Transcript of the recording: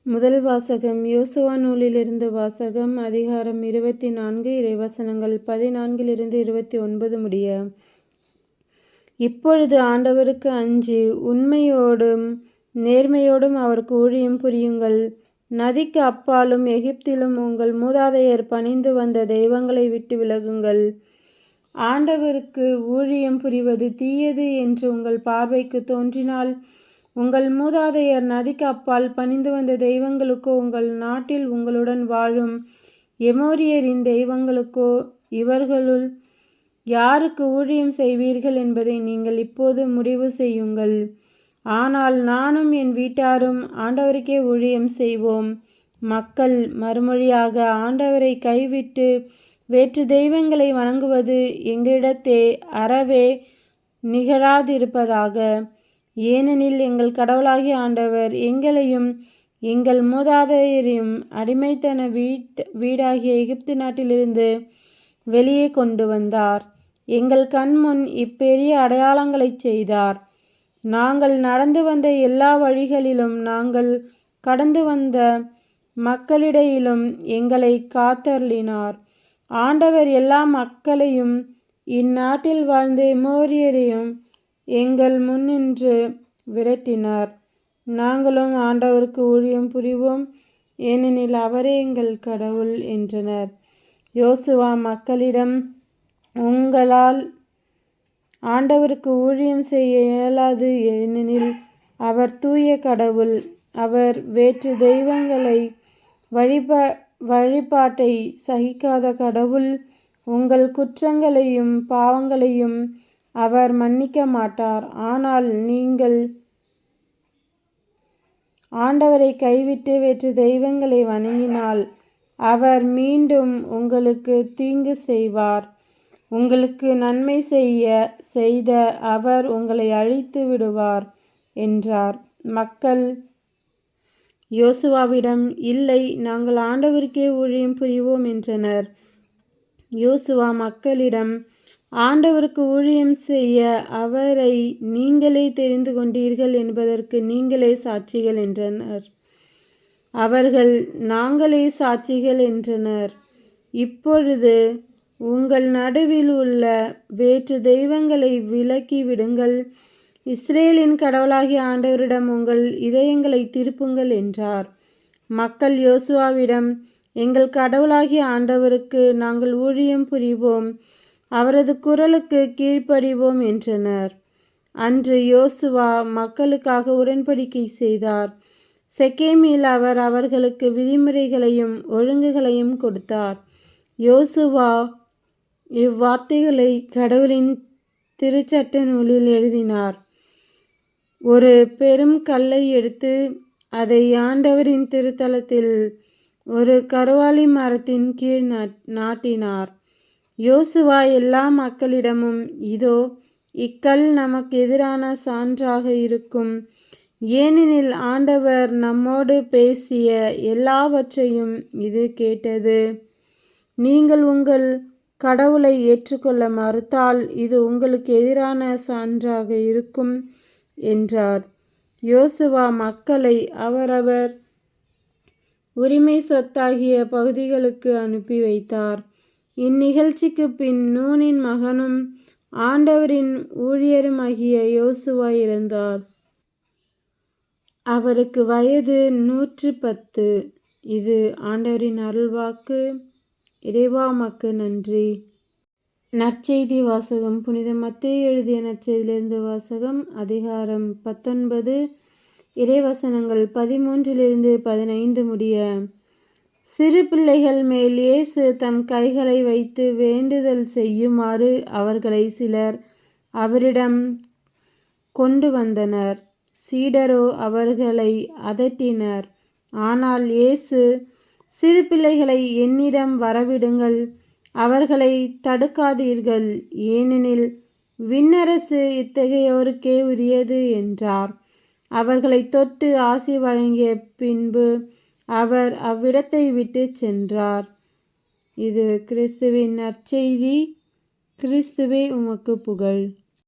முதல் வாசகம் யோசுவா நூலிலிருந்து வாசகம். அதிகாரம் 24, இறைவசனங்கள் 14 29 முடிய. இப்பொழுது ஆண்டவருக்கு அஞ்சி உண்மையோடும் நேர்மையோடும் அவருக்கு ஊழியம் புரியுங்கள். நதிக்கு அப்பாலும் எகிப்திலும் உங்கள் மூதாதையர் பணிந்து வந்த தெய்வங்களை விட்டு விலகுங்கள். ஆண்டவருக்கு ஊழியம் புரிவது தீயது என்று உங்கள் பார்வைக்கு தோன்றினால், உங்கள் மூதாதையர் நதிக்கு அப்பால் பணிந்து வந்த தெய்வங்களுக்கோ, உங்கள் நாட்டில் உங்களுடன் வாழும் எமோரியரின் தெய்வங்களுக்கோ, இவர்களுள் யாருக்கு ஊழியம் செய்வீர்கள் என்பதை நீங்கள் இப்போது முடிவு செய்யுங்கள். ஆனால் நானும் என் வீட்டாரும் ஆண்டவருக்கே ஊழியம் செய்வோம். மக்கள் மறுமொழியாக, ஆண்டவரை கைவிட்டு வேற்று தெய்வங்களை வணங்குவது எங்களிடத்தே அறவே நிகழாதிருப்பதாக. ஏனெனில் எங்கள் கடவுளாகிய ஆண்டவர் எங்களையும் எங்கள் மூதாதையரையும் அடிமைத்தன வீடாகிய எகிப்து நாட்டிலிருந்து வெளியே கொண்டு வந்தார். எங்கள் கண்முன் இப்பெரிய அடையாளங்களை செய்தார். நாங்கள் நடந்து வந்த எல்லா வழிகளிலும் நாங்கள் கடந்து வந்த மக்களிடையிலும் எங்களை காத்தருளினார். ஆண்டவர் எல்லா மக்களையும் இந்நாட்டில் வாழ்ந்த எமோரியரையும் எங்கள் முன்னின்று விரட்டினார். நாங்களும் ஆண்டவருக்கு ஊழியம் புரிவோம், ஏனெனில் அவரே எங்கள் கடவுள் என்றனர். யோசுவா மக்களிடம், உங்களால் ஆண்டவருக்கு ஊழியம் செய்ய இயலாது, ஏனெனில் அவர் தூய கடவுள். அவர் வேற்று தெய்வங்களை வழிபாட்டை சகிக்காத கடவுள். உங்கள் குற்றங்களையும் பாவங்களையும் அவர் மன்னிக்க மாட்டார். ஆனால் நீங்கள் ஆண்டவரை கைவிட்டு வேற்று தெய்வங்களை வணங்கினால் அவர் மீண்டும் உங்களுக்கு தீங்கு செய்வார். உங்களுக்கு நன்மை செய்த அவர் உங்களை அழித்து விடுவார் என்றார். மக்கள் யோசுவாவிடம், இல்லை, நாங்கள் ஆண்டவருக்கே ஊழியம் புரிவோம் என்றனர். யோசுவா மக்களிடம், ஆண்டவருக்கு ஊழியம் செய்ய அவரை நீங்களே தெரிந்து கொண்டீர்கள் என்பதற்கு நீங்களே சாட்சிகள் என்றனர். அவர்கள், நாங்களே சாட்சிகள் என்றனர். இப்பொழுது உங்கள் நடுவில் உள்ள வேற்று தெய்வங்களை விலக்கி விடுங்கள். இஸ்ரேலின் கடவுளாகிய ஆண்டவரிடம் உங்கள் இதயங்களை திருப்புங்கள் என்றார். மக்கள் யோசுவாவிடம், எங்கள் கடவுளாகிய ஆண்டவருக்கு நாங்கள் ஊழியம் புரிவோம், அவரது குரலுக்கு கீழ்ப்படிவோம் என்றனர். அன்று யோசுவா மக்களுக்காக உடன்படிக்கை செய்தார். செக்கேமில் அவர் அவர்களுக்கு விதிமுறைகளையும் ஒழுங்குகளையும் கொடுத்தார். யோசுவா இவ்வார்த்தைகளை கடவுளின் திருச்சட்ட நூலில் எழுதினார். ஒரு பெரும் கல்லை எடுத்து அதை ஆண்டவரின் திருத்தலத்தில் ஒரு கருவாலி மரத்தின் கீழ் நாட்டினார். யோசுவா எல்லா மக்களிடமும், இதோ, இக்கல் நமக்கு எதிரான சான்றாக இருக்கும். ஏனெனில் ஆண்டவர் நம்மோடு பேசிய எல்லாவற்றையும் இது கேட்டது. நீங்கள் உங்கள் கடவுளை ஏற்றுக்கொள்ள மறுத்தால் இது உங்களுக்கு எதிரான சான்றாக இருக்கும் என்றார். யோசுவா மக்களை அவரவர் உரிமை சொத்தாகிய பகுதிகளுக்கு அனுப்பி வைத்தார். இந்நிகழ்ச்சிக்கு பின் நூனின் மகனும் ஆண்டவரின் ஊழியருமாகிய யோசுவா இறந்தார். அவருக்கு வயது 110. இது ஆண்டவரின் அருள்வாக்கு. இறைவா உமக்கு நன்றி. நற்செய்தி வாசகம். புனித மத்தேயு எழுதிய நற்செய்தியிலிருந்து வாசகம். அதிகாரம் 19, இறைவசனங்கள் 13 15 முடிய. சிறு பிள்ளைகள் மேல் இயேசு தம் கைகளை வைத்து வேண்டுதல் செய்யுமாறு அவர்களை சிலர் அவரிடம் கொண்டு வந்தனர். சீடரோ அவர்களை அதட்டினர். ஆனால் இயேசு, சிறு பிள்ளைகளை என்னிடம் வரவிடுங்கள், அவர்களை தடுக்காதீர்கள், ஏனெனில் விண்ணரசு இத்தகையோருக்கே உரியது என்றார். அவர்களை தொட்டு ஆசி வழங்கிய பின்பு அவர் அவ்விடத்தை விட்டு சென்றார். இது கிறிஸ்துவின் நற்செய்தி. கிறிஸ்துவே உமக்கு புகழ்.